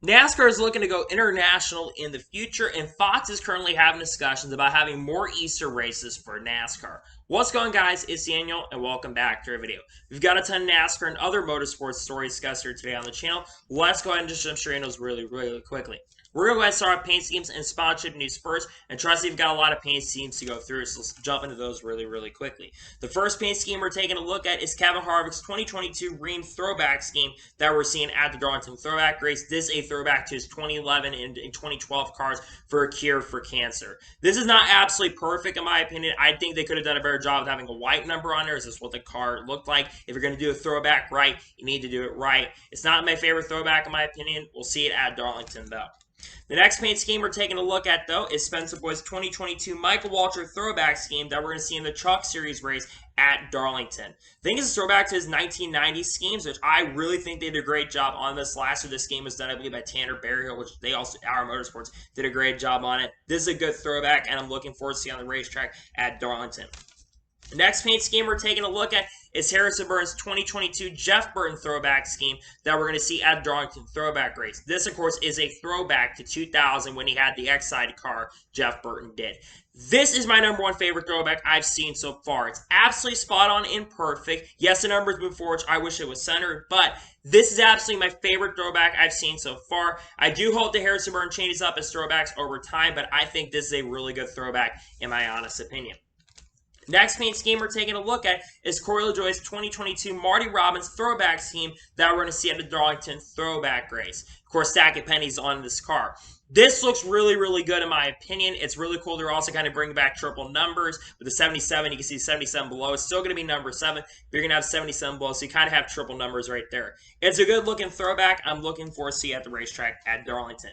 NASCAR is looking to go international in the future, and Fox is currently having discussions about having more Easter races for NASCAR. What's going on, guys? It's Daniel, and welcome back to our video. We've got a ton of NASCAR and other motorsports stories discussed here today on the channel. Let's go ahead and just jump straight into those really quickly. We're going to go ahead and start with paint schemes and sponsorship news first, and trust me, we've got a lot of paint schemes to go through, so let's jump into those really quickly. The first paint scheme we're taking a look at is Kevin Harvick's 2022 Ream Throwback scheme that we're seeing at the Darlington Throwback race. This is a throwback to his 2011 and 2012 cars for a cure for cancer. This is not absolutely perfect in my opinion. I think they could have done a better job of having a white number on there. Is this what the car looked like? If you're going to do a throwback right, you need to do it right. It's not my favorite throwback in my opinion. We'll see it at Darlington though. The next paint scheme we're taking a look at, though, is Spencer Boyd's 2022 Michael Waltrip throwback scheme that we're going to see in the Truck Series race at Darlington. I think it's a throwback to his 1990s schemes, which I really think they did a great job on this. Last year, this game was done, I believe, by Tanner Berryhill, which they also, Our Motorsports, did a great job on it. This is a good throwback, and I'm looking forward to seeing on the racetrack at Darlington. The next paint scheme we're taking a look at is Harrison Burton's 2022 Jeff Burton throwback scheme that we're going to see at Darlington Throwback Race. This, of course, is a throwback to 2000 when he had the X-Side car Jeff Burton did. This is my #1 favorite throwback I've seen so far. It's absolutely spot on and perfect. Yes, the numbers move forward. I wish it was centered, but this is absolutely my favorite throwback I've seen so far. I do hope that Harrison Burton changes up his throwbacks over time, but I think this is a really good throwback in my honest opinion. Next paint scheme we're taking a look at is Corey LaJoie's 2022 Marty Robbins throwback scheme that we're going to see at the Darlington Throwback Race. Of course, stacking pennies on this car. This looks really good in my opinion. It's really cool. They're also kind of bringing back triple numbers. With the 77, you can see 77 below. It's still going to be number 7. But you're going to have 77 below, so you kind of have triple numbers right there. It's a good looking throwback. I'm looking forward to see it at the racetrack at Darlington.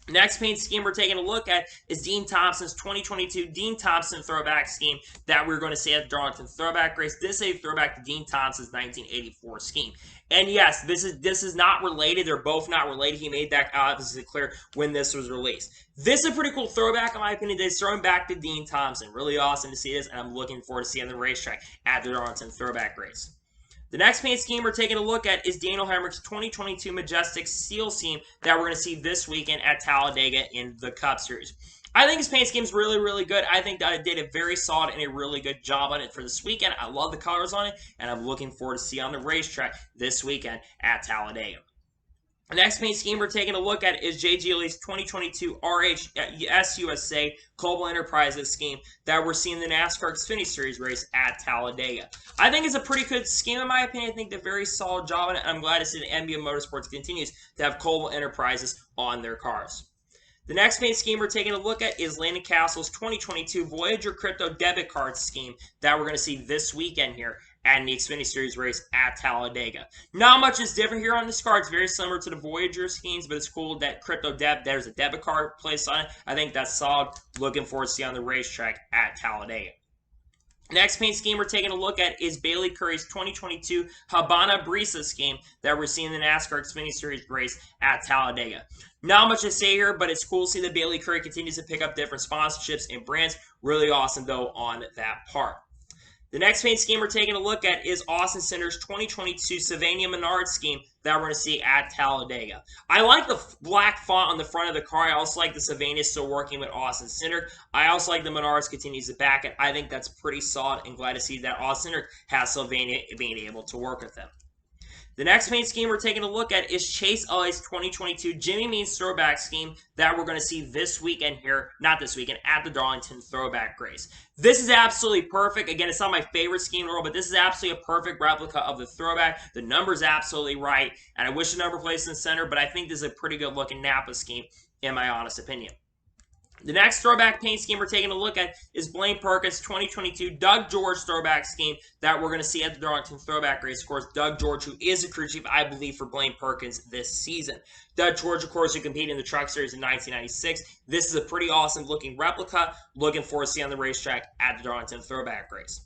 Next paint scheme we're taking a look at is Dean Thompson's 2022 Dean Thompson throwback scheme that we're going to see at the Darlington Throwback Race. This is a throwback to Dean Thompson's 1984 scheme. And yes, this is not related. They're both not related. He made that obviously clear when this was released. This is a pretty cool throwback in my opinion. They're throwing back to Dean Thompson. Really awesome to see this, and I'm looking forward to seeing the racetrack at the Darlington Throwback Race. The next paint scheme we're taking a look at is Daniel Hemrick's 2022 Majestic Steel scheme that we're going to see this weekend at Talladega in the Cup Series. I think his paint scheme is really good. I think that it did a very solid and a really good job on it for this weekend. I love the colors on it, and I'm looking forward to see on the racetrack this weekend at Talladega. The next paint scheme we're taking a look at is Jay Giuli's 2022 SUSA Coble Enterprises scheme that we're seeing the NASCAR Xfinity Series race at Talladega. I think it's a pretty good scheme in my opinion. I think they're a very solid job on it. I'm glad to see that NBA Motorsports continues to have Coble Enterprises on their cars. The next paint scheme we're taking a look at is Landon Castle's 2022 Voyager Crypto Debit Card scheme that we're going to see this weekend here at the Xfinity Series race at Talladega. Not much is different here on this card. It's very similar to the Voyager schemes, but it's cool that there's a debit card placed on it. I think that's solid. Looking forward to see on the racetrack at Talladega. Next paint scheme we're taking a look at is Bailey Currey's 2022 Habana Brisa scheme that we're seeing in the NASCAR Xfinity Series race at Talladega. Not much to say here, but it's cool to see that Bailey Currey continues to pick up different sponsorships and brands. Really awesome, though, on that part. The next paint scheme we're taking a look at is Austin Cindric's 2022 Sylvania Menard scheme that we're going to see at Talladega. I like the black font on the front of the car. I also like the Sylvania still working with Austin Cindric. I also like the Menards continues to back it. I think that's pretty solid and glad to see that Austin Cindric has Sylvania being able to work with them. The next paint scheme we're taking a look at is Chase Elliott's 2022 Jimmy Means throwback scheme that we're going to see this weekend here, not this weekend, at the Darlington Throwback Race. This is absolutely perfect. Again, it's not my favorite scheme in the world, but this is absolutely a perfect replica of the throwback. The number's absolutely right, and I wish the number placed in the center, but I think this is a pretty good looking Napa scheme, in my honest opinion. The next throwback paint scheme we're taking a look at is Blaine Perkins' 2022 Doug George throwback scheme that we're going to see at the Darlington Throwback Race. Of course, Doug George, who is a crew chief, I believe, for Blaine Perkins this season. Doug George, of course, who competed in the Truck Series in 1996. This is a pretty awesome looking replica. Looking forward to seeing on the racetrack at the Darlington Throwback Race.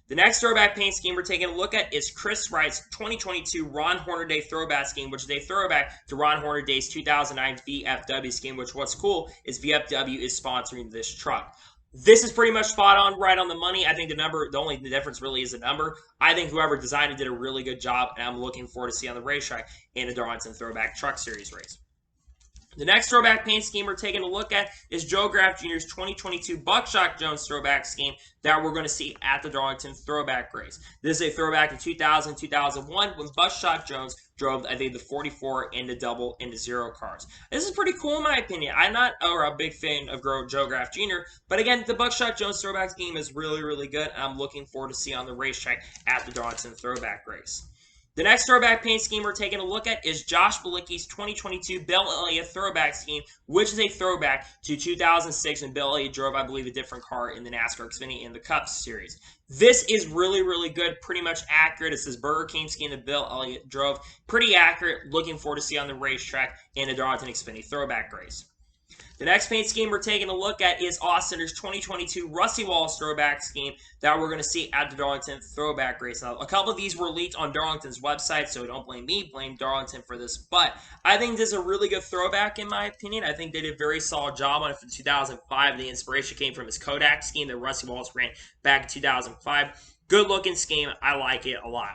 The next throwback paint scheme we're taking a look at is Chris Wright's 2022 Ron Hornaday throwback scheme, which is a throwback to Ron Hornaday's 2009 VFW scheme, which what's cool is VFW is sponsoring this truck. This is pretty much spot on, right on the money. I think the only difference really is the number. I think whoever designed it did a really good job, and I'm looking forward to see on the racetrack in the Darlington Throwback Truck Series race. The next throwback paint scheme we're taking a look at is Joe Graff Jr.'s 2022 Buckshot Jones throwback scheme that we're going to see at the Darlington Throwback Race. This is a throwback to 2000, 2001 when Buckshot Jones drove, I think, the 44 and the double and the zero cars. This is pretty cool in my opinion. I'm not a big fan of Joe Graff Jr., but again, the Buckshot Jones throwback scheme is really, really good. I'm looking forward to see on the racetrack at the Darlington Throwback Race. The next throwback paint scheme we're taking a look at is Josh Bilicki's 2022 Bill Elliott throwback scheme, which is a throwback to 2006 when Bill Elliott drove, I believe, a different car in the NASCAR Xfinity in the Cup Series. This is really, really good, pretty much accurate. It's this Burger King scheme that Bill Elliott drove. Pretty accurate. Looking forward to see on the racetrack in the Darlington Xfinity throwback race. The next paint scheme we're taking a look at is Austin's 2022 Rusty Wallace throwback scheme that we're going to see at the Darlington Throwback Race. Now, a couple of these were leaked on Darlington's website, so don't blame me, blame Darlington for this. But I think this is a really good throwback in my opinion. I think they did a very solid job on it for 2005. The inspiration came from his Kodak scheme that Rusty Wallace ran back in 2005. Good looking scheme. I like it a lot.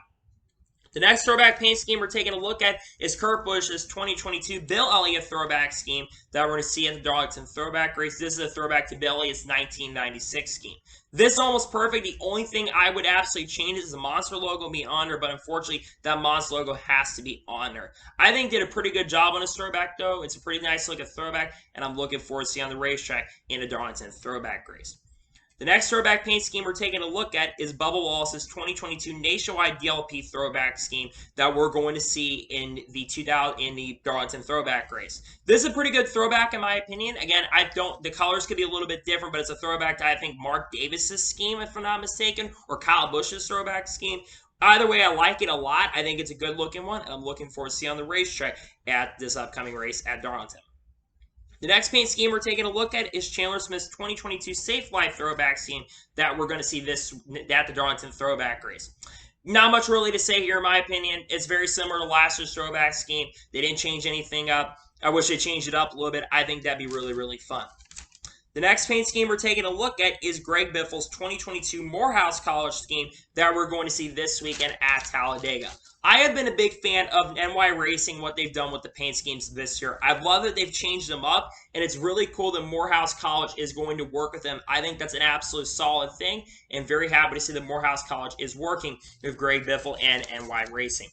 The next throwback paint scheme we're taking a look at is Kurt Busch's 2022 Bill Elliott throwback scheme that we're going to see at the Darlington Throwback Race. This is a throwback to Bill Elliott's 1996 scheme. This is almost perfect. The only thing I would absolutely change is the Monster logo be on there, but unfortunately, that Monster logo has to be on there. I think did a pretty good job on this throwback, though. It's a pretty nice looking throwback, and I'm looking forward to seeing on the racetrack in the Darlington Throwback Race. The next throwback paint scheme we're taking a look at is Bubba Wallace's 2022 Nationwide DLP throwback scheme that we're going to see in the Darlington Throwback Race. This is a pretty good throwback in my opinion. Again, the colors could be a little bit different, but it's a throwback to I think Mark Davis's scheme, if I'm not mistaken, or Kyle Busch's throwback scheme. Either way, I like it a lot. I think it's a good looking one, and I'm looking forward to see on the racetrack at this upcoming race at Darlington. The next paint scheme we're taking a look at is Chandler Smith's 2022 Safe Life throwback scheme that we're going to see at the Darlington Throwback Race. Not much really to say here in my opinion. It's very similar to last year's throwback scheme. They didn't change anything up. I wish they changed it up a little bit. I think that'd be really, really fun. The next paint scheme we're taking a look at is Greg Biffle's 2022 Morehouse College scheme that we're going to see this weekend at Talladega. I have been a big fan of NY Racing, what they've done with the paint schemes this year. I love that they've changed them up, and it's really cool that Morehouse College is going to work with them. I think that's an absolute solid thing, and very happy to see that Morehouse College is working with Greg Biffle and NY Racing.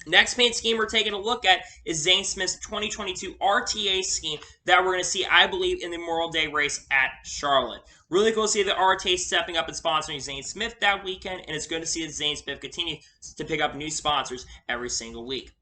Next paint scheme we're taking a look at is Zane Smith's 2022 RTA scheme that we're going to see, I believe, in the Memorial Day race at Charlotte. Really cool to see the RTA stepping up and sponsoring Zane Smith that weekend, and it's good to see that Zane Smith continue to pick up new sponsors every single week.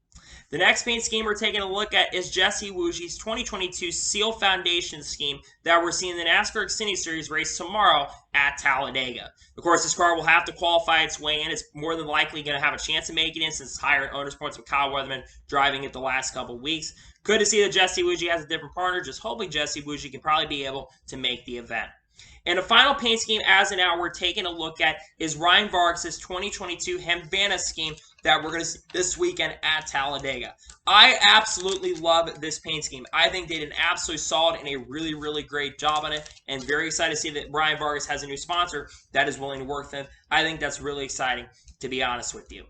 The next paint scheme we're taking a look at is Jesse Wuji's 2022 Seal Foundation scheme that we're seeing in the NASCAR Xfinity Series race tomorrow at Talladega. Of course, this car will have to qualify its way in. It's more than likely going to have a chance of making it since it's higher in owner's points with Kyle Weatherman driving it the last couple weeks. Good to see that Jesse Wuji has a different partner. Just hoping Jesse Wuji can probably be able to make the event. And the final paint scheme as of now we're taking a look at is Ryan Vargas' 2022 Havana scheme that we're going to see this weekend at Talladega. I absolutely love this paint scheme. I think they did an absolutely solid and a really, really great job on it, and very excited to see that Ryan Vargas has a new sponsor that is willing to work with him. I think that's really exciting, to be honest with you.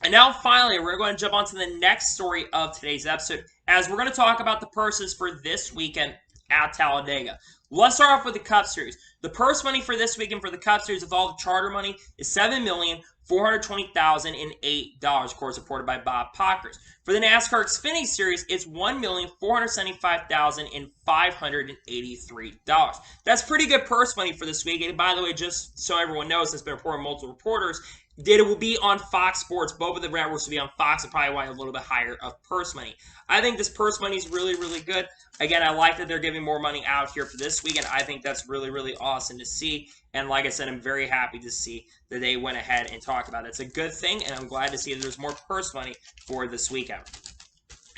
And now, finally, we're going to jump on to the next story of today's episode, as we're going to talk about the purses for this weekend at Talladega. Let's start off with the Cup Series. The purse money for this weekend for the Cup Series with all the charter money is $7,420,008, of course, reported by Bob Pockers. For the NASCAR Xfinity Series, it's $1,475,583. That's pretty good purse money for this weekend. And by the way, just so everyone knows, it's been reported by multiple reporters, that it will be on Fox Sports. Both of the networks will be on Fox, and probably why a little bit higher of purse money. I think this purse money is really, really good. Again, I like that they're giving more money out here for this weekend. I think that's really, really awesome to see. And like I said, I'm very happy to see that they went ahead and talked about it. It's a good thing, and I'm glad to see that there's more purse money for this weekend.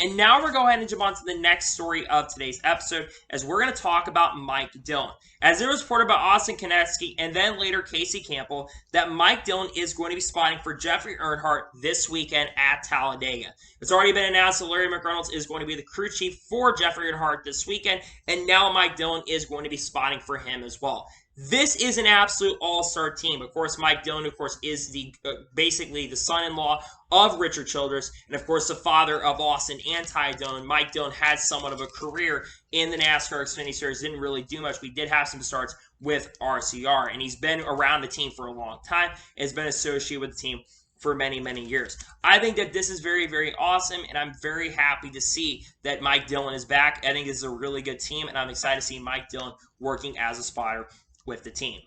And now we're going to go ahead and jump on to the next story of today's episode, as we're going to talk about Mike Dillon. As it was reported by Austin Konetsky and then later Casey Campbell, that Mike Dillon is going to be spotting for Jeffrey Earnhardt this weekend at Talladega. It's already been announced that Larry McReynolds is going to be the crew chief for Jeffrey Earnhardt this weekend, and now Mike Dillon is going to be spotting for him as well. This is an absolute all-star team. Of course, Mike Dillon, of course, is the basically the son-in-law of Richard Childress, and of course the father of Austin and Ty Dillon. Mike Dillon had somewhat of a career in the NASCAR Xfinity Series, didn't really do much. We did have some starts with RCR, and he's been around the team for a long time, has been associated with the team for many, many years. I think that this is very, very awesome, and I'm very happy to see that Mike Dillon is back. I think this is a really good team, and I'm excited to see Mike Dillon working as a spotter with the team.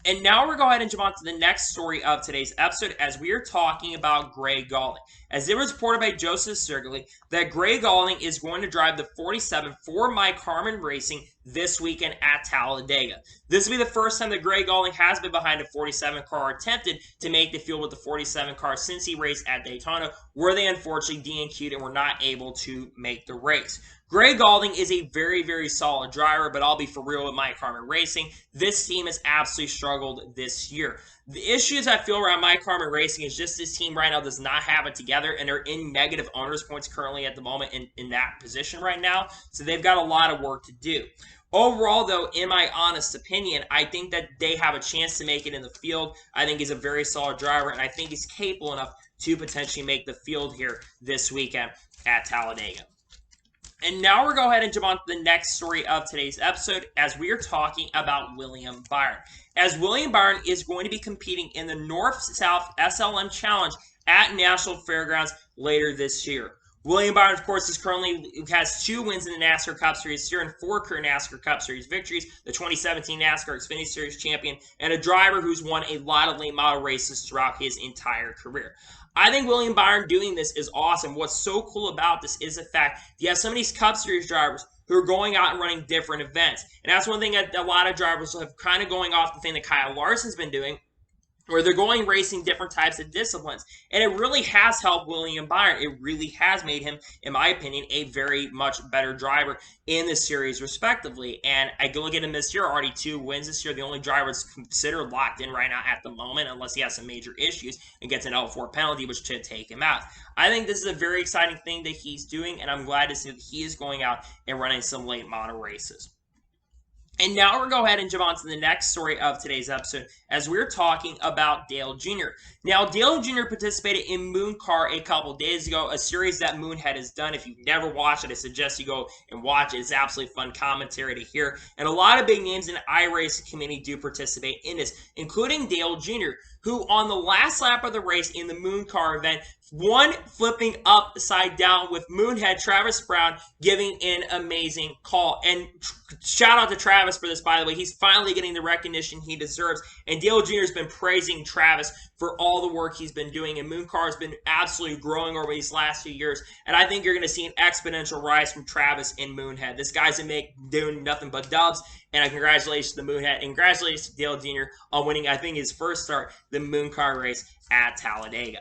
And now we're going to go ahead and jump on to the next story of today's episode as we are talking about Greg Gaulding. As it was reported by Joseph Sirgley that Greg Gaulding is going to drive the 47 for Mike Harmon Racing this weekend at Talladega. This will be the first time that Greg Gaulding has been behind a 47 car or attempted to make the field with the 47 car since he raced at Daytona, where they unfortunately DNQ'd and were not able to make the race. Greg Gaulding is a very, very solid driver, but I'll be for real with Mike Harmon Racing. This team has absolutely struggled this year. The issues I feel around Mike Harmon Racing is just this team right now does not have it together, and they're in negative owners points currently at the moment in that position right now, so they've got a lot of work to do. Overall, though, in my honest opinion, I think that they have a chance to make it in the field. I think he's a very solid driver, and I think he's capable enough to potentially make the field here this weekend at Talladega. And now we're going to go ahead and jump on to the next story of today's episode as we are talking about William Byron. As William Byron is going to be competing in the North-South SLM Challenge at National Fairgrounds later this year. William Byron, of course, has 2 wins in the NASCAR Cup Series this year and 4 career NASCAR Cup Series victories, the 2017 NASCAR Xfinity Series champion, and a driver who's won a lot of late model races throughout his entire career. I think William Byron doing this is awesome. What's so cool about this is the fact you have some of these Cup Series drivers who are going out and running different events. And that's one thing that a lot of drivers have kind of going off the thing that Kyle Larson's been doing, where they're going racing different types of disciplines. And it really has helped William Byron. It really has made him, in my opinion, a very much better driver in the series, respectively. And I look at him this year, already 2 wins this year. The only driver that's considered locked in right now at the moment, unless he has some major issues and gets an L4 penalty, which should take him out. I think this is a very exciting thing that he's doing, and I'm glad to see that he is going out and running some late model races. And now we're going to go ahead and jump on to the next story of today's episode as we're talking about Dale Jr. Now, Dale Jr. participated in Moon Car a couple days ago, a series that Moonhead has done. If you've never watched it, I suggest you go and watch it. It's absolutely fun commentary to hear. And a lot of big names in the iRacing community do participate in this, including Dale Jr., who on the last lap of the race in the Moon Car event won flipping upside down with Moonhead Travis Brown giving an amazing call. And shout out to Travis for this, by the way. He's finally getting the recognition he deserves. And Dale Jr. has been praising Travis for all the work he's been doing. And Moon Car has been absolutely growing over these last few years. And I think you're going to see an exponential rise from Travis in Moonhead. This guy's doing nothing but dubs. And congratulations to the Moonhead. And congratulations to Dale Jr. on winning, I think, his first start, the Moon Car race at Talladega.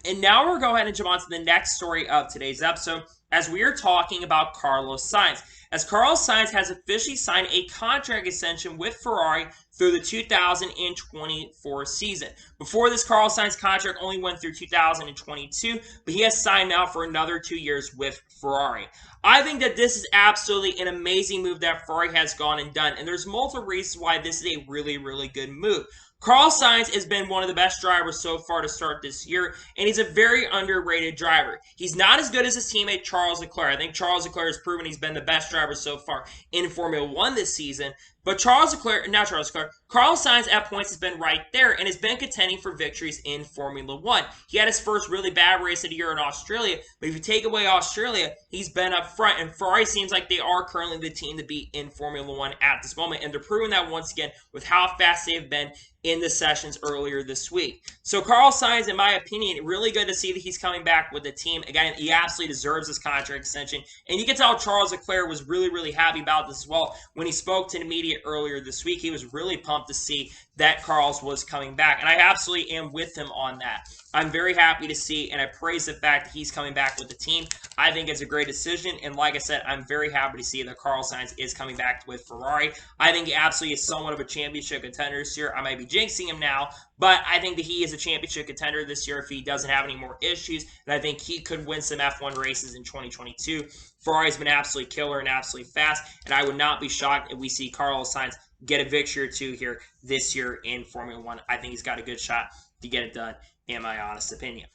And now we're going to go ahead and jump on to the next story of today's episode as we are talking about Carlos Sainz. As Carlos Sainz has officially signed a contract extension with Ferrari through the 2024 season. Before this, Carlos Sainz contract only went through 2022, but he has signed now for another 2 years with Ferrari. I think that this is absolutely an amazing move that Ferrari has gone and done, and there's multiple reasons why this is a really, really good move. Carlos Sainz has been one of the best drivers so far to start this year, and he's a very underrated driver. He's not as good as his teammate Charles Leclerc. I think Charles Leclerc has proven he's been the best driver so far in Formula 1 this season, but Carlos Sainz at points has been right there and has been contending for victories in Formula 1. He had his first really bad race of the year in Australia, but if you take away Australia, he's been up front, and Ferrari seems like they are currently the team to beat in Formula 1 at this moment, and they're proving that once again with how fast they've been in the sessions earlier this week. So Carlos Sainz, in my opinion, really good to see that he's coming back with the team. Again, he absolutely deserves this contract extension, and you can tell Charles Leclerc was really, really happy about this as well. When he spoke to the media earlier this week, he was really pumped to see that Carlos was coming back, and I absolutely am with him on that. I'm very happy to see, and I praise the fact that he's coming back with the team. I think it's a great decision, and like I said, I'm very happy to see that Carlos Sainz is coming back with Ferrari. I think he absolutely is somewhat of a championship contender this year. I might be jinxing him now, but I think that he is a championship contender this year if he doesn't have any more issues, and I think he could win some F1 races in 2022. Ferrari's been absolutely killer and absolutely fast, and I would not be shocked if we see Carlos Sainz get a victory or two here this year in Formula One. I think he's got a good shot to get it done, in my honest opinion.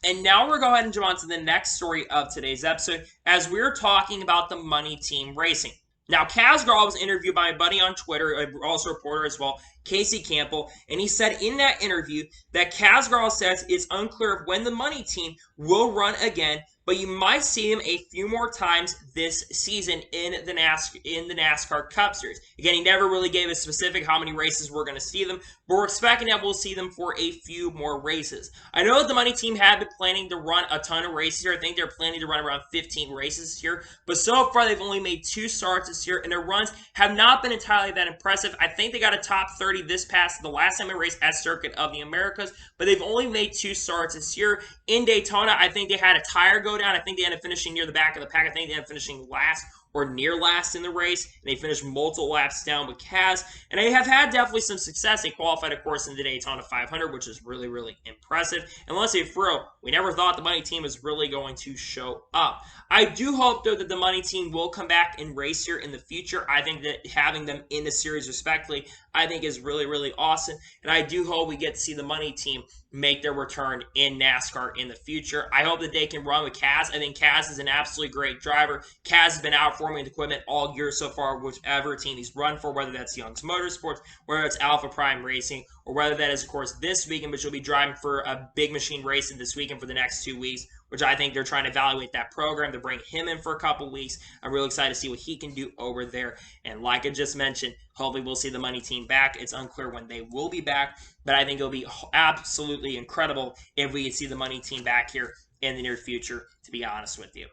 And now we're going to go ahead and jump on to the next story of today's episode as we're talking about the Money Team Racing. Now, Kaz Grala was interviewed by my buddy on Twitter, also a reporter as well, Casey Campbell, and he said in that interview that Kaz Grala says it's unclear of when the Money Team will run again, but you might see him a few more times this season in the NASCAR Cup Series. Again, he never really gave us specific how many races we're going to see them, but we're expecting that we'll see them for a few more races. I know that the Money Team had been planning to run a ton of races here. I think they're planning to run around 15 races here, but so far they've only made 2 starts this year, and their runs have not been entirely that impressive. I think they got a top 30 the last time they raced at Circuit of the Americas, but they've only made 2 starts this year. In Daytona, I think they had a tire go down. I think they ended up finishing near the back of the pack. I think they ended up finishing last or near last in the race, and they finished multiple laps down with Kaz, and they have had definitely some success. They qualified, of course, in the Daytona 500, which is really, really impressive. And let's say for real, we never thought the Money Team was really going to show up. I do hope, though, that the Money Team will come back and race here in the future. I think that having them in the series respectively, I think is really, really awesome, and I do hope we get to see the Money Team make their return in NASCAR in the future. I hope that they can run with Kaz. I think Kaz is an absolutely great driver. Kaz has been outperforming the equipment all year so far, whichever team he's run for, whether that's Young's Motorsports, whether it's Alpha Prime Racing, or whether that is, of course, this weekend, which will be driving for a big machine racing this weekend for the next 2 weeks, which I think they're trying to evaluate that program to bring him in for a couple weeks. I'm really excited to see what he can do over there. And like I just mentioned, hopefully we'll see the Money Team back. It's unclear when they will be back, but I think it'll be absolutely incredible if we can see the Money Team back here in the near future, to be honest with you.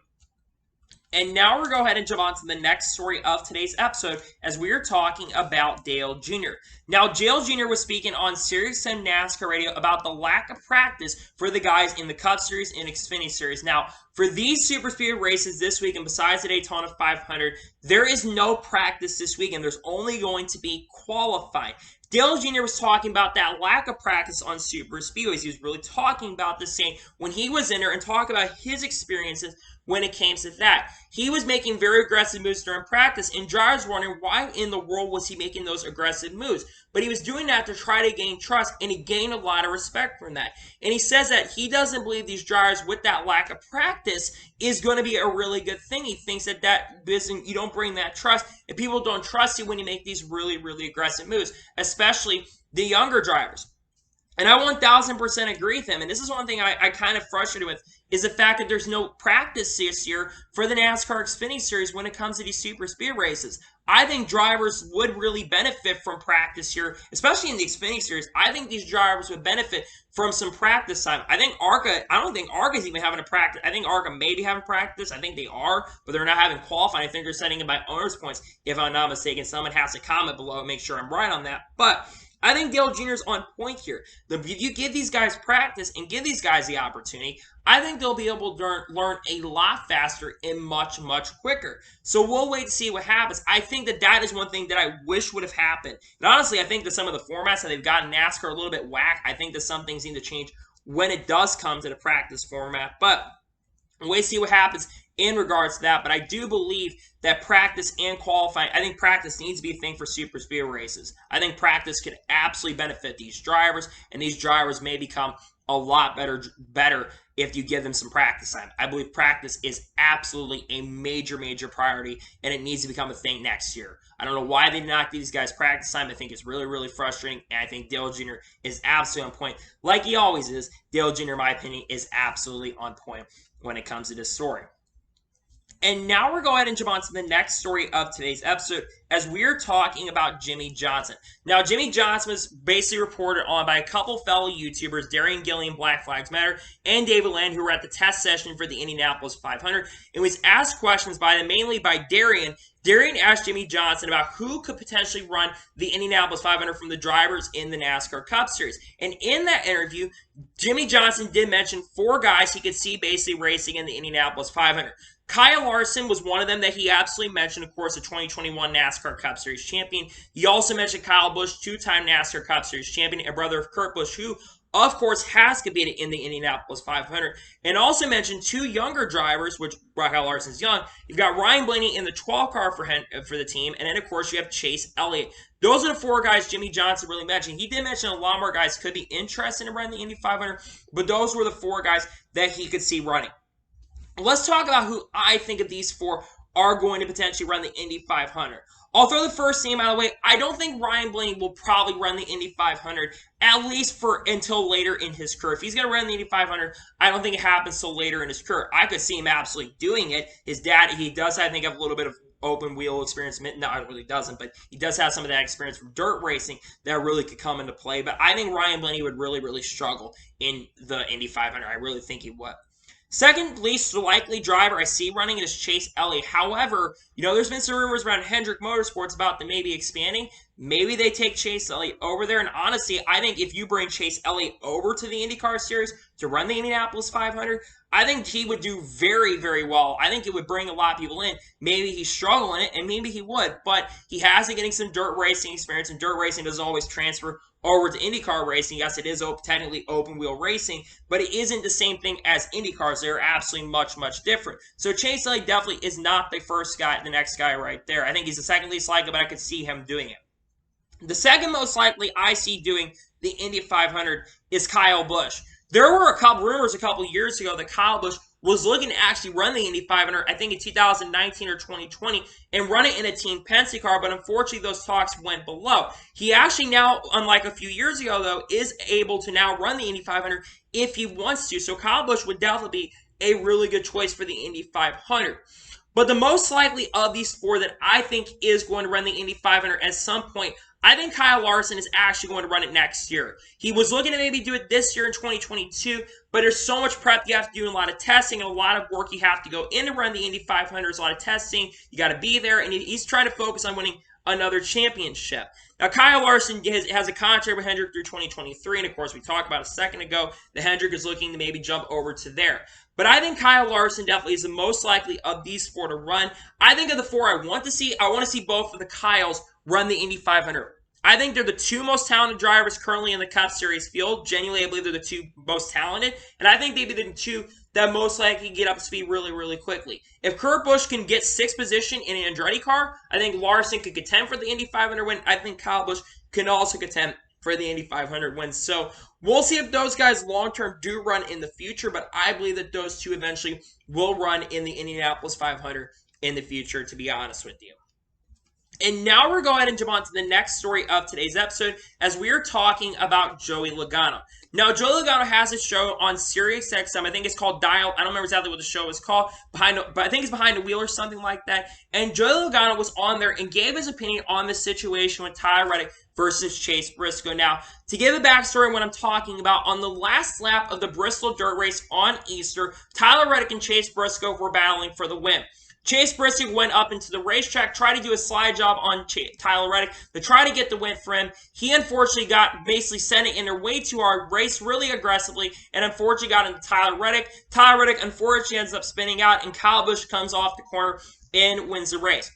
And now we're going to go ahead and jump on to the next story of today's episode as we are talking about Dale Jr. Now, Dale Jr. was speaking on SiriusXM NASCAR Radio about the lack of practice for the guys in the Cup Series and Xfinity Series. Now, for these super speed races this weekend, besides the Daytona 500, there is no practice this weekend. There's only going to be qualifying. Dale Jr. was talking about that lack of practice on super speedways. He was really talking about this, saying when he was in there and talking about his experiences when it came to that. He was making very aggressive moves during practice, and drivers were wondering why in the world was he making those aggressive moves. But he was doing that to try to gain trust, and he gained a lot of respect from that. And he says that he doesn't believe these drivers, with that lack of practice, is going to be a really good thing. He thinks that you don't bring that trust, and people don't trust you when you make these really, really aggressive moves, especially the younger drivers. And I 1000% agree with him. And this is one thing I kind of frustrated with, is the fact that there's no practice this year for the NASCAR Xfinity Series when it comes to these super speed races. I think drivers would really benefit from practice here, especially in the Xfinity Series. I think these drivers would benefit from some practice time. I don't think ARCA's even having a practice. I think ARCA may be having practice. I think they are, but they're not having qualifying. I think they're setting it by owner's points, if I'm not mistaken. Someone has to comment below and make sure I'm right on that. But I think Dale Jr. is on point here. If you give these guys practice and give these guys the opportunity, I think they'll be able to learn a lot faster and much, much quicker. So we'll wait to see what happens. I think that is one thing that I wish would have happened. And honestly, I think that some of the formats that they've got in NASCAR are a little bit whack. I think that some things need to change when it does come to the practice format. But we'll wait to see what happens in regards to that. But I do believe that practice and qualifying, I think practice needs to be a thing for super speed races. I think practice could absolutely benefit these drivers, and these drivers may become a lot better if you give them some practice time. I believe practice is absolutely a major, major priority, and it needs to become a thing next year. I don't know why they did not give these guys practice time. I think it's really, really frustrating, and I think Dale Jr. is absolutely on point. Like he always is, Dale Jr., in my opinion, is absolutely on point when it comes to this story. And now we're going to jump on to the next story of today's episode as we're talking about Jimmie Johnson. Now, Jimmie Johnson was basically reported on by a couple fellow YouTubers, Darian Gilliam, Black Flags Matter, and David Land, who were at the test session for the Indianapolis 500. It was asked questions by them, mainly by Darian. Darian asked Jimmie Johnson about who could potentially run the Indianapolis 500 from the drivers in the NASCAR Cup Series. And in that interview, Jimmie Johnson did mention 4 guys he could see basically racing in the Indianapolis 500. Kyle Larson was one of them that he absolutely mentioned, of course, the 2021 NASCAR Cup Series champion. He also mentioned Kyle Busch, 2-time NASCAR Cup Series champion, and brother of Kurt Busch, who of course, has competed in the Indianapolis 500. And also mentioned two younger drivers, which Kyle Larson's young. You've got Ryan Blaney in the 12 car for the team, and then, of course, you have Chase Elliott. Those are the four guys Jimmy Johnson really mentioned. He did mention a lot more guys could be interested in running the Indy 500, but those were the four guys that he could see running. Let's talk about who I think of these four are going to potentially run the Indy 500. I'll throw the first name out of the way. I don't think Ryan Blaney will probably run the Indy 500, at least until later in his career. If he's going to run the Indy 500, I don't think it happens till later in his career. I could see him absolutely doing it. His dad, he does, I think, have a little bit of open wheel experience. No, it really doesn't, but he does have some of that experience from dirt racing that really could come into play. But I think Ryan Blaney would really, really struggle in the Indy 500. I really think he would. Second least likely driver I see running it is Chase Elliott. However, there's been some rumors around Hendrick Motorsports about them maybe expanding. Maybe they take Chase Elliott over there. And honestly, I think if you bring Chase Elliott over to the IndyCar Series to run the Indianapolis 500, I think he would do very, very well. I think it would bring a lot of people in. Maybe he's struggling it, and maybe he would. But he has been getting some dirt racing experience, and dirt racing doesn't always transfer over to IndyCar racing. Yes, it is technically open wheel racing, but it isn't the same thing as IndyCars. They're absolutely much, much different. So Chase Elliott definitely is not the first guy, the next guy right there. I think he's the second least likely, but I could see him doing it. The second most likely I see doing the Indy 500 is Kyle Busch. There were a couple rumors a couple years ago that Kyle Busch was looking to actually run the Indy 500, I think in 2019 or 2020, and run it in a Team Penske car, but unfortunately those talks went below. He actually now, unlike a few years ago though, is able to now run the Indy 500 if he wants to. So Kyle Busch would definitely be a really good choice for the Indy 500. But the most likely of these four that I think is going to run the Indy 500 at some point, I think Kyle Larson is actually going to run it next year. He was looking to maybe do it this year in 2022, but there's so much prep you have to do, a lot of testing, and a lot of work you have to go in to run the Indy 500. There's a lot of testing. You got to be there, and he's trying to focus on winning another championship. Now, Kyle Larson has a contract with Hendrick through 2023, and of course, we talked about a second ago that Hendrick is looking to maybe jump over to there. But I think Kyle Larson definitely is the most likely of these four to run. I think of the four I want to see both of the Kyles run the Indy 500. I think they're the two most talented drivers currently in the Cup Series field. Genuinely, I believe they're the two most talented. And I think they'd be the two that most likely get up to speed really, really quickly. If Kurt Busch can get sixth position in an Andretti car, I think Larson could contend for the Indy 500 win. I think Kyle Busch can also contend for the Indy 500 win. So we'll see if those guys long-term do run in the future, but I believe that those two eventually will run in the Indianapolis 500 in the future, to be honest with you. And now we're going to jump on to the next story of today's episode as we are talking about Joey Logano. Now, Joey Logano has a show on Sirius XM. I think it's called Dial. I don't remember exactly what the show is called, but I think it's Behind the Wheel or something like that. And Joey Logano was on there and gave his opinion on the situation with Tyler Reddick versus Chase Briscoe. Now, to give a backstory on what I'm talking about, on the last lap of the Bristol Dirt Race on Easter, Tyler Reddick and Chase Briscoe were battling for the win. Chase Briscoe went up into the racetrack, tried to do a slide job on Tyler Reddick to try to get the win for him. He unfortunately basically sent it in there way too hard, raced really aggressively, and unfortunately got into Tyler Reddick. Tyler Reddick unfortunately ends up spinning out, and Kyle Busch comes off the corner and wins the race.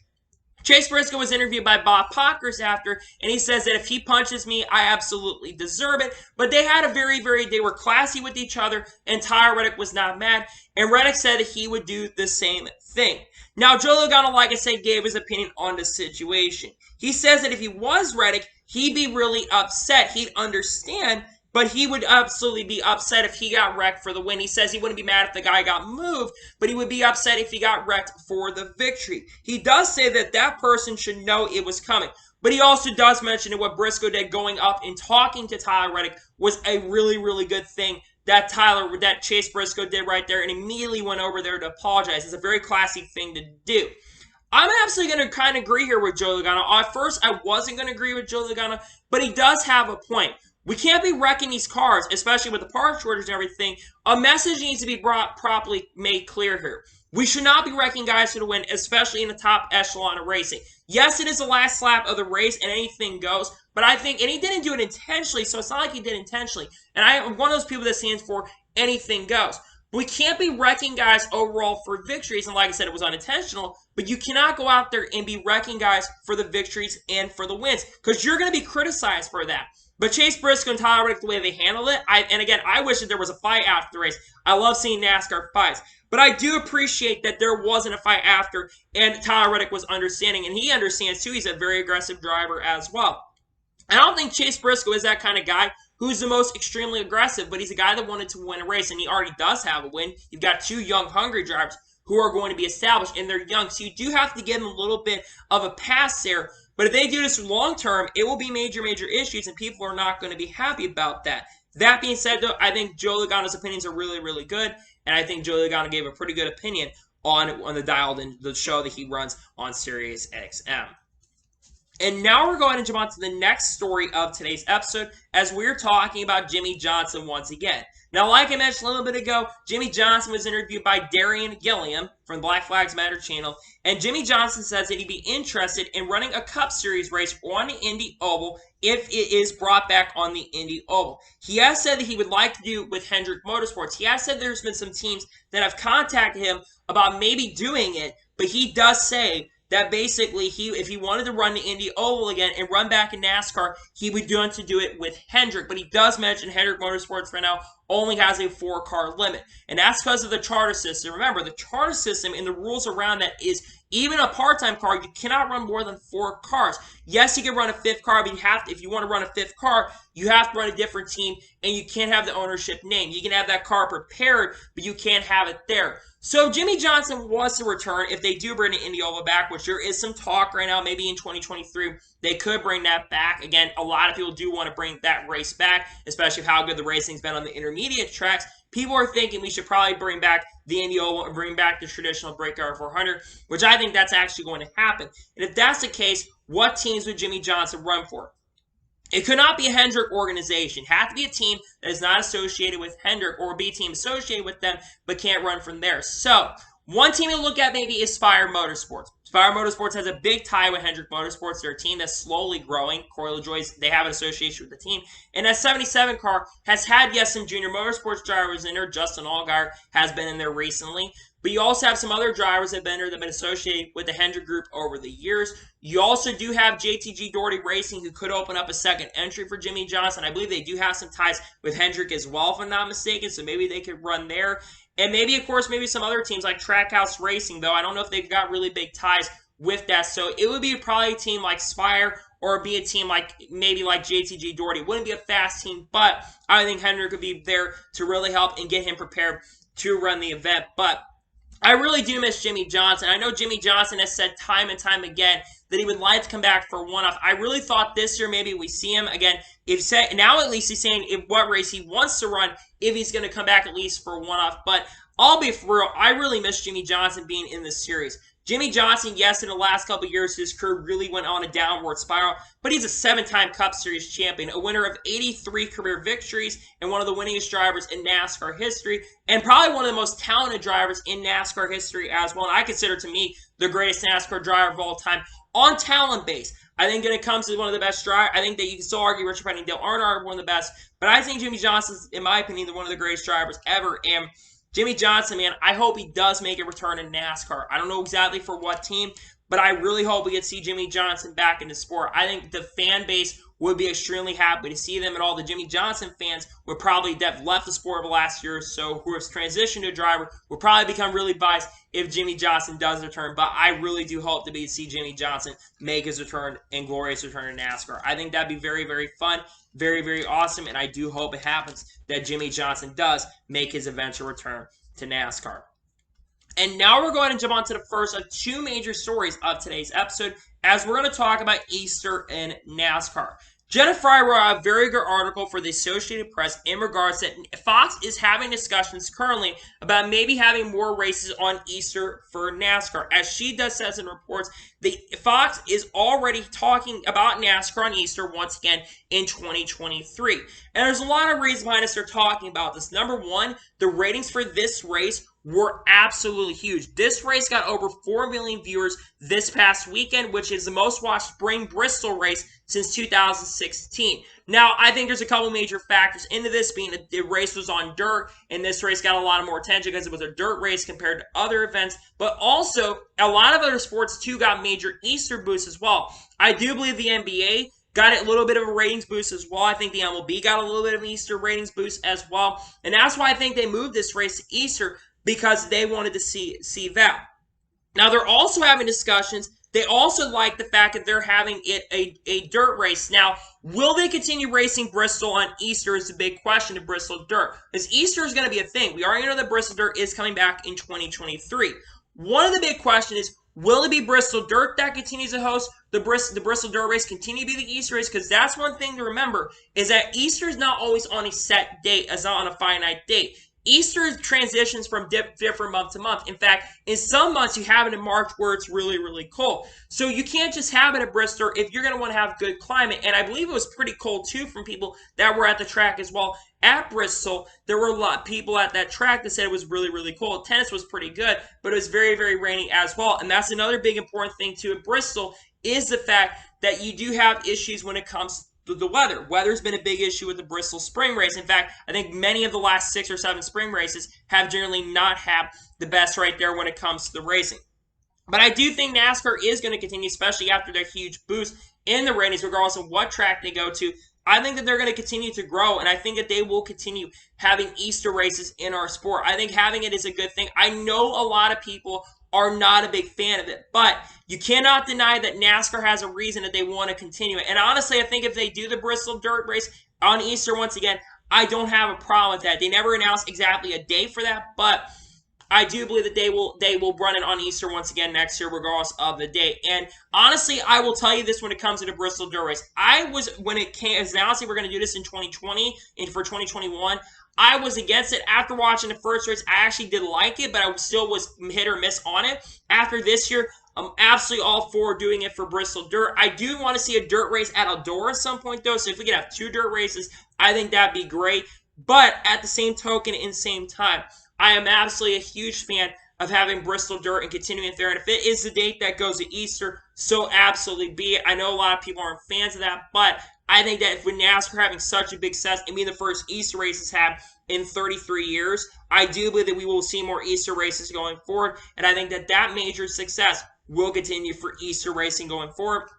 Chase Briscoe was interviewed by Bob Pockers after, and he says that if he punches me, I absolutely deserve it. But they had they were classy with each other, and Tyler Reddick was not mad. And Reddick said that he would do the same thing. Now, Joe Logano, like I said, gave his opinion on the situation. He says that if he was Reddick, he'd be really upset. He'd understand, but he would absolutely be upset if he got wrecked for the win. He says he wouldn't be mad if the guy got moved, but he would be upset if he got wrecked for the victory. He does say that that person should know it was coming. But he also does mention that what Briscoe did going up and talking to Tyler Reddick was a really, really good thing that Chase Briscoe did right there, and immediately went over there to apologize. It's a very classy thing to do. I'm absolutely going to kind of agree here with Joe Logano. At first, I wasn't going to agree with Joe Logano, but he does have a point. We can't be wrecking these cars, especially with the parts shortage and everything. A message needs to be properly made clear here. We should not be wrecking guys for the win, especially in the top echelon of racing. Yes, it is the last lap of the race and anything goes, but I think, and he didn't do it intentionally, so it's not like he did intentionally. And I'm one of those people that stands for anything goes. We can't be wrecking guys overall for victories, and like I said, it was unintentional, but you cannot go out there and be wrecking guys for the victories and for the wins, because you're going to be criticized for that. But Chase Briscoe and Tyler Reddick, the way they handled it, and again, I wish that there was a fight after the race. I love seeing NASCAR fights. But I do appreciate that there wasn't a fight after, and Tyler Reddick was understanding, and he understands too. He's a very aggressive driver as well. I don't think Chase Briscoe is that kind of guy who's the most extremely aggressive, but he's a guy that wanted to win a race, and he already does have a win. You've got two young, hungry drivers who are going to be established, and they're young, so you do have to give them a little bit of a pass there. But if they do this long term, it will be major, major issues, and people are not going to be happy about that. That being said, though, I think Joe Logano's opinions are really, really good, and I think Joe Logano gave a pretty good opinion on the Dialed In, the show that he runs on Sirius XM. And now we're going to jump on to the next story of today's episode as we're talking about Jimmie Johnson once again. Now, like I mentioned a little bit ago, Jimmie Johnson was interviewed by Darian Gilliam from Black Flags Matter channel, and Jimmie Johnson says that he'd be interested in running a Cup Series race on the Indy Oval if it is brought back on the Indy Oval. He has said that he would like to do it with Hendrick Motorsports. He has said there's been some teams that have contacted him about maybe doing it, but he does say that basically, if he wanted to run the Indy Oval again and run back in NASCAR, he would want to do it with Hendrick. But he does mention Hendrick Motorsports right now only has a 4-car limit. And that's because of the charter system. Remember, the charter system and the rules around that is even a part-time car, you cannot run more than 4 cars. Yes, you can run a 5th car, but you have to, if you want to run a 5th car, you have to run a different team, and you can't have the ownership name. You can have that car prepared, but you can't have it there. So Jimmie Johnson wants to return if they do bring the Indy Oval back, which there is some talk right now, maybe in 2023, they could bring that back. Again, a lot of people do want to bring that race back, especially with how good the racing's been on the intermediate tracks. People are thinking we should probably bring back the Indy Oval and bring back the traditional Brickyard 400, which I think that's actually going to happen. And if that's the case, what teams would Jimmie Johnson run for? It could not be a Hendrick organization. It had to be a team that is not associated with Hendrick or be a team associated with them but can't run from there. So, one team to look at maybe is Spire Motorsports. Spire Motorsports has a big tie with Hendrick Motorsports. They're a team that's slowly growing. Corey LaJoie's, they have an association with the team. And that 77 car has had, yes, some junior motorsports drivers in there. Justin Allgaier has been in there recently. But you also have some other drivers that have been there that have been associated with the Hendrick Group over the years. You also do have JTG Doherty Racing, who could open up a second entry for Jimmie Johnson. I believe they do have some ties with Hendrick as well, if I'm not mistaken, so maybe they could run there. And maybe, of course, maybe some other teams like Trackhouse Racing, though. I don't know if they've got really big ties with that. So it would be probably a team like Spire or be a team like maybe like JTG Doherty. It wouldn't be a fast team, but I think Hendrick could be there to really help and get him prepared to run the event. But I really do miss Jimmie Johnson. I know Jimmie Johnson has said time and time again that he would like to come back for one-off. I really thought this year maybe we see him again. Now at least he's saying what race he wants to run, if he's going to come back at least for one-off. But I'll be for real, I really miss Jimmie Johnson being in this series. Jimmie Johnson, yes, in the last couple of years, his career really went on a downward spiral, but he's a 7-time Cup Series champion, a winner of 83 career victories, and one of the winningest drivers in NASCAR history, and probably one of the most talented drivers in NASCAR history as well. And I consider, to me, the greatest NASCAR driver of all time on talent base. I think when it comes to one of the best drivers, I think that you can still argue Richard Petty and Dale Earnhardt are one of the best, but I think Jimmie Johnson's, in my opinion, one of the greatest drivers ever. And Jimmie Johnson, man, I hope he does make a return in NASCAR. I don't know exactly for what team, but I really hope we get to see Jimmie Johnson back in the sport. I think the fan base would be extremely happy to see them, and all the Jimmie Johnson fans would probably have left the sport over the last year or so, who have transitioned to a driver, will probably become really biased if Jimmie Johnson does return. But I really do hope to see Jimmie Johnson make his return and glorious return in NASCAR. I think that'd be very, very fun, very, very awesome, and I do hope it happens that Jimmie Johnson does make his eventual return to NASCAR. And now we're going to jump on to the first of 2 major stories of today's episode, as we're going to talk about Easter in NASCAR. Jenna Fry wrote a very good article for the Associated Press in regards that Fox is having discussions currently about maybe having more races on Easter for NASCAR. As she does says in reports, Fox is already talking about NASCAR on Easter once again in 2023. And there's a lot of reasons behind us they're talking about this. Number one, the ratings for this race were absolutely huge. This race got over 4 million viewers this past weekend, which is the most watched spring Bristol race since 2016. Now, I think there's a couple major factors into this, being that the race was on dirt, and this race got a lot more attention because it was a dirt race compared to other events, but also a lot of other sports too got major Easter boosts as well. I do believe the NBA got a little bit of a ratings boost as well. I think the MLB got a little bit of an Easter ratings boost as well. And that's why I think they moved this race to Easter, because they wanted to see that. Now, they're also having discussions. They also like the fact that they're having it a dirt race. Now, will they continue racing Bristol on Easter is the big question to Bristol Dirt. Because Easter is going to be a thing. We already know that Bristol Dirt is coming back in 2023. One of the big questions is, will it be Bristol Dirt that continues to host the Bristol Dirt race, continue to be the Easter race? Because that's one thing to remember, is that Easter is not always on a set date, it's not on a finite date. Easter transitions from different month to month. In fact, in some months, you have it in March where it's really, really cold. So you can't just have it at Bristol if you're going to want to have good climate. And I believe it was pretty cold, too, from people that were at the track as well. At Bristol, there were a lot of people at that track that said it was really, really cold. Tennis was pretty good, but it was very, very rainy as well. And that's another big important thing, too, at Bristol, is the fact that you do have issues when it comes to the weather. Weather's been a big issue with the Bristol spring race. In fact, I think many of the last 6 or 7 spring races have generally not had the best right there when it comes to the racing. But I do think NASCAR is going to continue, especially after their huge boost in the ratings, regardless of what track they go to. I think that they're going to continue to grow, and I think that they will continue having Easter races in our sport. I think having it is a good thing. I know a lot of people are not a big fan of it, but you cannot deny that NASCAR has a reason that they want to continue it. And honestly, I think if they do the Bristol Dirt race on Easter once again, I don't have a problem with that. They never announced exactly a day for that, but I do believe that they will run it on Easter once again next year, regardless of the date. And honestly, I will tell you this when it comes to the Bristol Dirt race. When it came, as announced we're going to do this in 2020 and for 2021, I was against it. After watching the first race, I actually did like it, but I still was hit or miss on it. After this year, I'm absolutely all for doing it for Bristol Dirt. I do want to see a dirt race at Eldora at some point, though, so if we could have 2 dirt races, I think that'd be great. But at the same token and same time, I am absolutely a huge fan of having Bristol Dirt and continuing it there. And if it is the date that goes to Easter, so absolutely be it. I know a lot of people aren't fans of that, but I think that with NASCAR having such a big success and being the first Easter races have in 33 years, I do believe that we will see more Easter races going forward. And I think that that major success will continue for Easter racing going forward.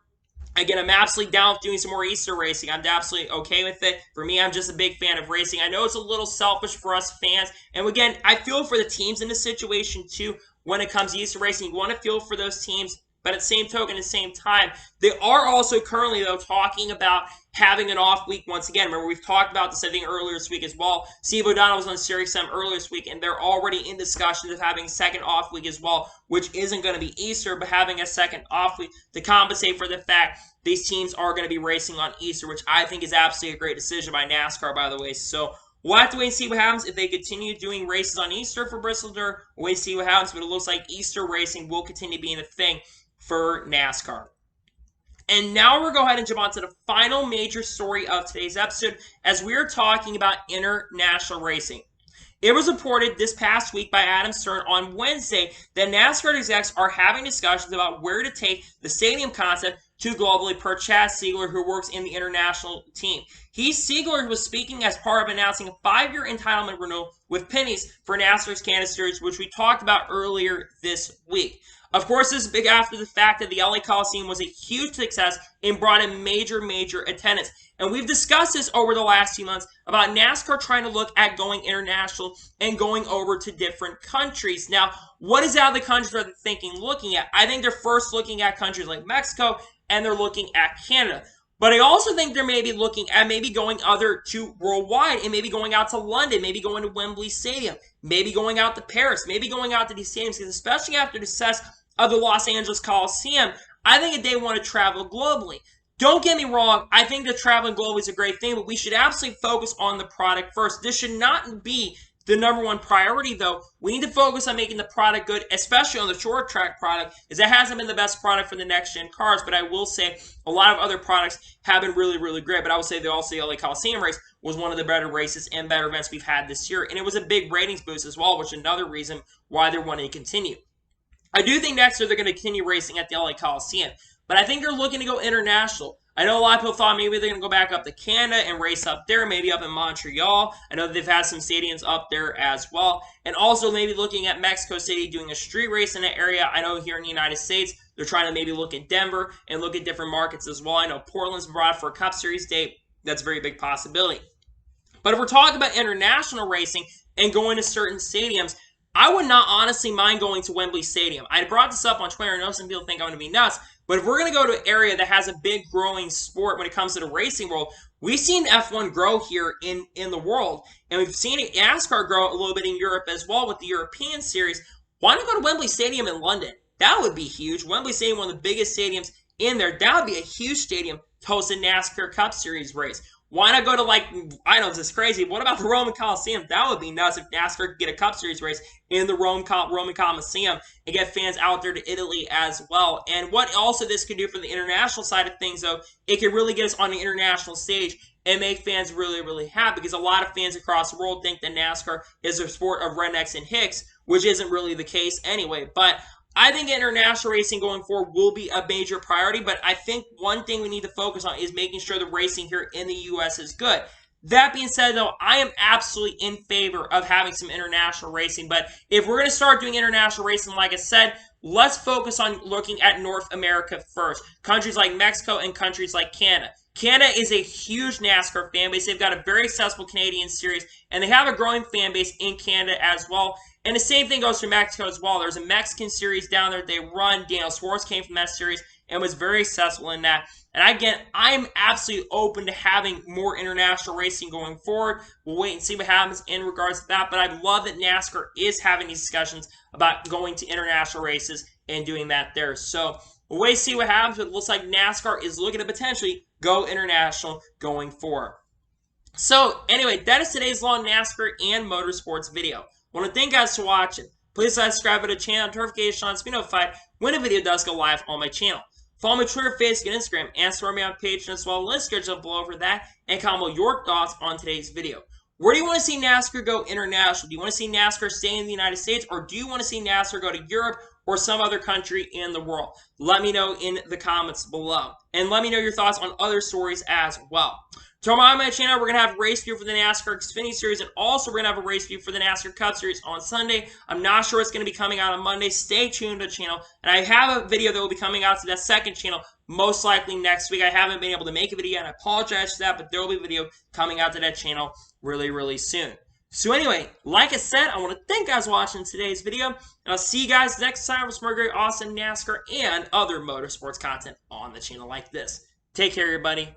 Again, I'm absolutely down with doing some more Easter racing. I'm absolutely okay with it. For me, I'm just a big fan of racing. I know it's a little selfish for us fans. And again, I feel for the teams in this situation too when it comes to Easter racing. You want to feel for those teams. But at the same token, at the same time, they are also currently, though, talking about having an off week once again. Remember, we've talked about this, I think, earlier this week as well. Steve O'Donnell was on Sirius XM earlier this week, and they're already in discussions of having a second off week as well, which isn't going to be Easter, but having a second off week to compensate for the fact these teams are going to be racing on Easter, which I think is absolutely a great decision by NASCAR, by the way. So we'll have to wait and see what happens if they continue doing races on Easter for Bristol Dirt. We'll wait and see what happens, but it looks like Easter racing will continue being a thing for NASCAR. And now we're going to go ahead and jump on to the final major story of today's episode as we are talking about international racing. It was reported this past week by Adam Stern on Wednesday that NASCAR execs are having discussions about where to take the stadium concept to globally per Chad Siegler, who works in the international team. Siegler was speaking as part of announcing a 5-year entitlement renewal with pennies for NASCAR's Kansas Series, which we talked about earlier this week. Of course, this is big after the fact that the LA Coliseum was a huge success and brought in major attendance. And we've discussed this over the last few months about NASCAR trying to look at going international and going over to different countries. Now, what is out of the countries are they looking at? I think they're first looking at countries like Mexico, and they're looking at Canada. But I also think they're maybe looking at maybe going to worldwide and maybe going out to London, maybe going to Wembley Stadium, maybe going out to Paris, maybe going out to these stadiums, because especially after the success of the Los Angeles Coliseum, I think that they want to travel globally. Don't get me wrong, I think that traveling globally is a great thing, but we should absolutely focus on the product first. This should not be the number one priority, though. We need to focus on making the product good, especially on the short track product, as that hasn't been the best product for the next-gen cars, but I will say a lot of other products have been really great, but I will say the LA Coliseum race was one of the better races and better events we've had this year, and it was a big ratings boost as well, which is another reason why they're wanting to continue. I do think next year they're going to continue racing at the LA Coliseum, but I think they're looking to go international. I know a lot of people thought maybe they're going to go back up to Canada and race up there, maybe up in Montreal. I know they've had some stadiums up there as well. And also maybe looking at Mexico City doing a street race in that area. I know here in the United States, They're trying to maybe look at Denver and look at different markets as well. I know Portland's brought up for a Cup Series date. That's a very big possibility. But if we're talking about international racing and going to certain stadiums, I would not honestly mind going to Wembley Stadium. I brought this up on Twitter. I know some people think I'm going to be nuts, but if we're going to go to an area that has a big growing sport when it comes to the racing world, we've seen F1 grow here in the world, and we've seen NASCAR grow a little bit in Europe as well with the European Series. Why not go to Wembley Stadium in London? That would be huge. Wembley Stadium, one of the biggest stadiums in there. That would be a huge stadium to host a NASCAR Cup Series race. Why not go to, like, I know this is crazy, but what about the Roman Coliseum? That would be nuts if NASCAR could get a Cup Series race in the Roman Coliseum and get fans out there to Italy as well. And what also this could do for the international side of things, though, it could really get us on the international stage and make fans really, really happy, because a lot of fans across the world think that NASCAR is a sport of rednecks and hicks, which isn't really the case anyway. But I think international racing going forward will be a major priority, but I think one thing we need to focus on is making sure the racing here in the U.S. is good. That being said, though, I am absolutely in favor of having some international racing, but if we're going to start doing international racing, like I said, let's focus on looking at North America first. Countries like Mexico and countries like Canada. Canada is a huge NASCAR fan base. They've got a very successful Canadian series, and they have a growing fan base in Canada as well. And the same thing goes for Mexico as well. There's a Mexican series down there they run. Daniel Suarez came from that series and was very successful in that. And again, I'm absolutely open to having more international racing going forward. We'll wait and see what happens in regards to that. But I love that NASCAR is having these discussions about going to international races and doing that there. So we'll wait and see what happens. But it looks like NASCAR is looking to potentially go international going forward. So anyway, that is today's long NASCAR and motorsports video. I want to thank you guys for watching. Please subscribe to the channel, notification on to be notified when a video does go live on my channel. Follow me on Twitter, Facebook, and Instagram, and support me on Patreon as well. Links are just below for that, and comment your thoughts on today's video. Where do you want to see NASCAR go international? Do you want to see NASCAR stay in the United States, or do you want to see NASCAR go to Europe or some other country in the world? Let me know in the comments below. And let me know your thoughts on other stories as well. Tomorrow on my channel, we're going to have a race view for the NASCAR Xfinity Series, and also we're going to have a race view for the NASCAR Cup Series on Sunday. I'm not sure it's going to be coming out on Monday. Stay tuned to the channel. And I have a video that will be coming out to that second channel, most likely next week. I haven't been able to make a video, and I apologize for that, but there will be a video coming out to that channel really, really soon. So anyway, like I said, I want to thank you guys for watching today's video, and I'll see you guys next time with some more great, awesome NASCAR and other motorsports content on the channel like this. Take care, everybody.